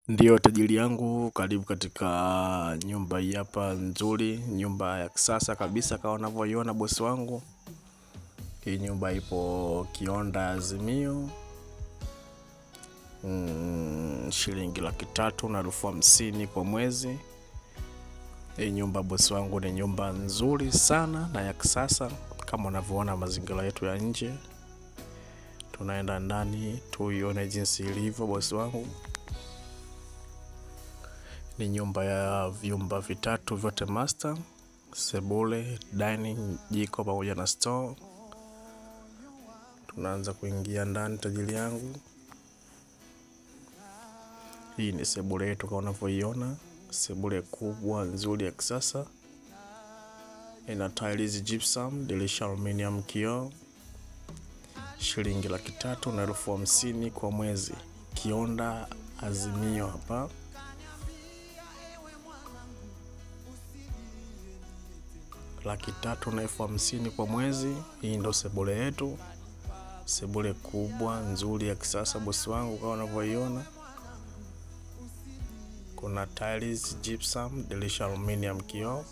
Ndiyo tajiri yangu, karibu katika nyumba hii hapa nzuri, nyumba ya kisasa kabisa kama unavyoiona bosi wangu. Hii nyumba ipo Kionda Azimio, shilingi 350,000 kwa mwezi. Hii nyumba bosi wangu ni nyumba nzuri sana na ya kisasa kama unavyoona mazingira yetu ya nje. Tunaenda ndani tuione jinsi ilivyo bosi wangu. Ni nyumba ya vyumba vitatu vyote master, sebule, dining, jiko pamoja na store. Tunaanza kuingia ndani tajiri yangu. Hii ni sebule yetu kama unavyoiona, sebule kubwa nzuri ya kisasa. Ina tiles gypsum, dirisha aluminium kioo. Shilingi 350,000 kwa mwezi. Kionda Azimio hapa. 350,000 kwa mwezi. Hii ndo sebule yetu, sebule kubwa nzuri ya kisasa bosi wangu kama unavyoiona. Kuna tiles gypsum, dirisha aluminium kioo.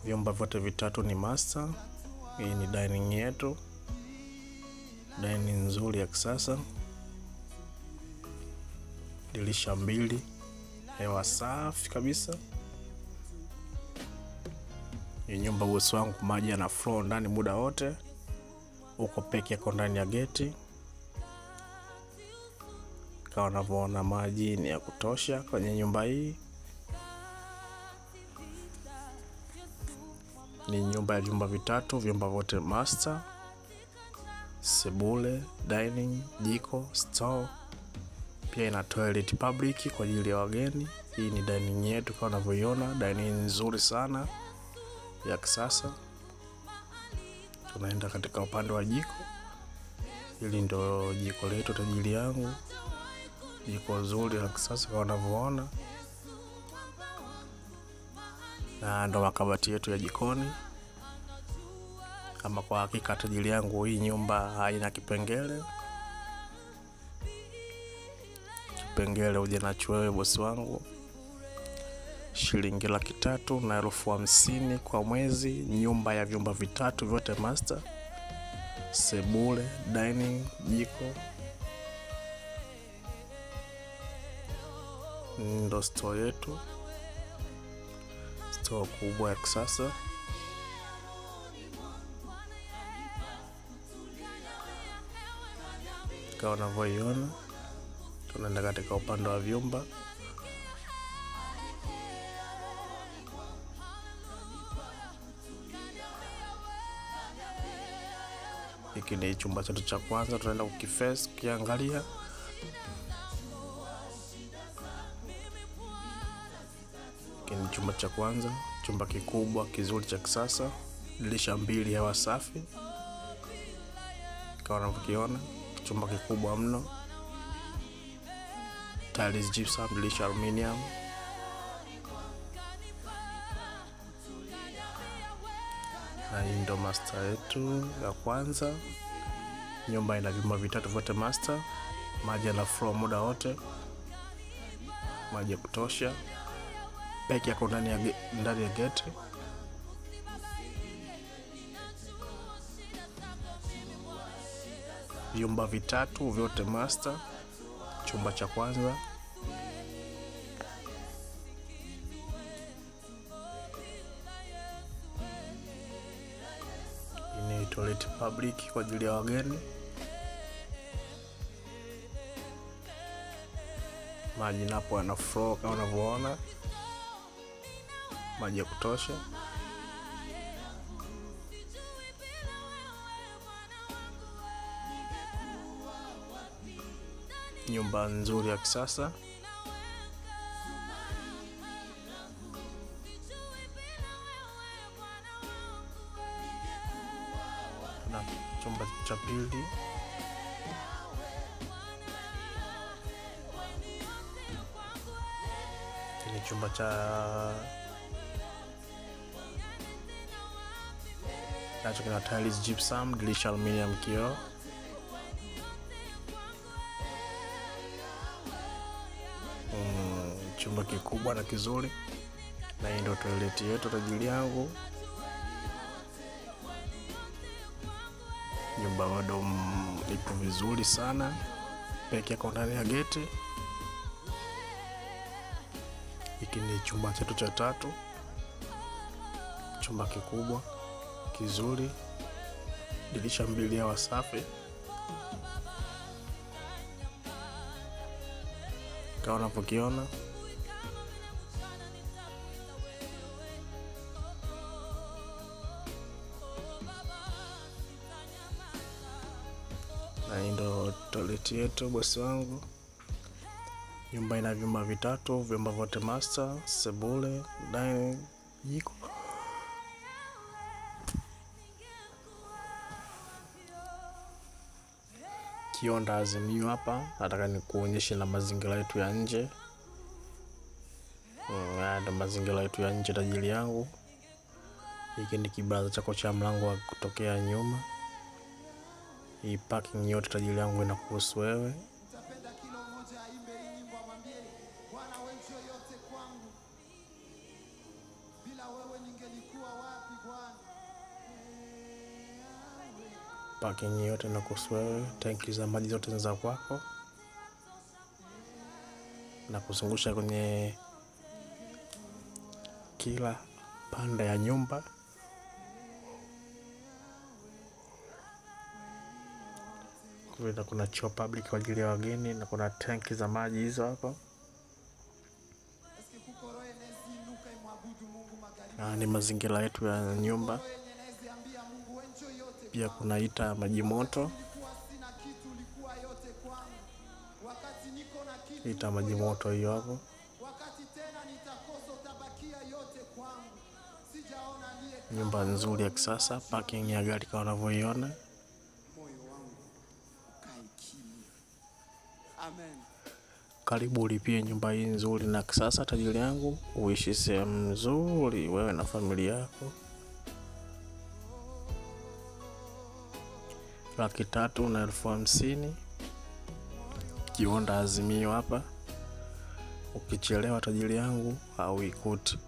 Vyumba vyote vitatu ni master. Hii ni dining yetu, dining nzuri ya kisasa. Dirisha 2, hewa safi kabisa. Hii nyumba bosi wangu maji yana flow ndani muda wote. Uko peke yako ndani ya geti. Kama unavyoona maji ni ya kutosha kwenye nyumba hii. Ni nyumba ya vyumba vitatu, vyumba vyote master. Sebule, dining, jiko, store. Pia ina toilet public kwa ajili ya wageni. Hii ni dining yetu kama unavyoiona, dining nzuri sana ya kisasa. Tunaenda katika upande wa jiko. Hili ndo jiko letu tajiri yangu. Jiko nzuri la kisasa kama unavyoona. Na ndo makabati yetu ya jikoni. Ama kwa hakika tajiri yangu, hii nyumba haina kipengele. Kipengele uje nacho wewe bosi wangu. Shilingi 350,000 kwa mwezi. Nyumba ya vyumba vitatu vyote master. Sebule, dining, jiko. Ndo store yetu, store kubwa ya kisasa. Kama unavyoiona, tunaenda katika upande wa vyumba. Hiki ni chumba chetu cha kwanza, tunaenda kukiface kiangalia. Hiki ni chumba cha kwanza, chumba kikubwa kizuri cha kisasa, dirisha 2, hewa safi. Kama unavyokiona, chumba kikubwa mno. Tiles gypsum, dirisha aluminium. Na hii ndo master yetu ya kwanza. Nyumba ina vyumba vitatu vyote master. Maji yana flow muda wote, maji ya kutosha. Peke yako ndani ya gate. Vyumba vitatu vyote master. Chumba cha kwanza. Ni toilet public kwa ajili ya wageni. Maji napo yana flow kama unavyoona, maji ya kutosha. Nyumba nzuri ya kisasa. Na chumba cha pili. Ni chumba cha nacho kina tiles gypsum, dirisha aluminium kioo. chumba kikubwa na kizuri, na hii ndio toilet yetu tajiri yangu. Nyumba bado ipo vizuri sana, peke yake ndani ya geti. Hiki ni chumba chetu cha 3, chumba kikubwa kizuri, dirisha 2 ya wasafi. Kama unavyokiona, na hii ndo toilet yetu bosi wangu. Nyumba ina vyumba 3, vyumba vyote master, sebule, dining, jiko. Kionda Azimio hapa, nataka nikuonyeshe na mazingira yetu ya nje. Ndio mazingira yetu ya nje tajiri yangu. Hiki ni kibaraza chako cha mlango wa kutokea nyuma. Hii parking yote tajiri yangu inakuhusu wewe. Parking yote inakuhusu wewe. Tanki za maji zote ni za kwako. Na kuzungusha kwenye kila pande ya nyumba. Kuna choo public kwa ajili ya wageni, na kuna tanki za maji hizo hapo. Ni mazingira yetu ya nyumba. Pia kuna hita ya maji moto. Hita maji moto hiyo hapo. Nyumba nzuri ya kisasa, parking ya gari kama unavyoiona. Karibu ulipie nyumba hii nzuri na kisasa tajiri yangu, uishi sehemu nzuri wewe na familia yako. 350,000. Kionda Azimio hapa. Ukichelewa tajiri yangu au ikuti.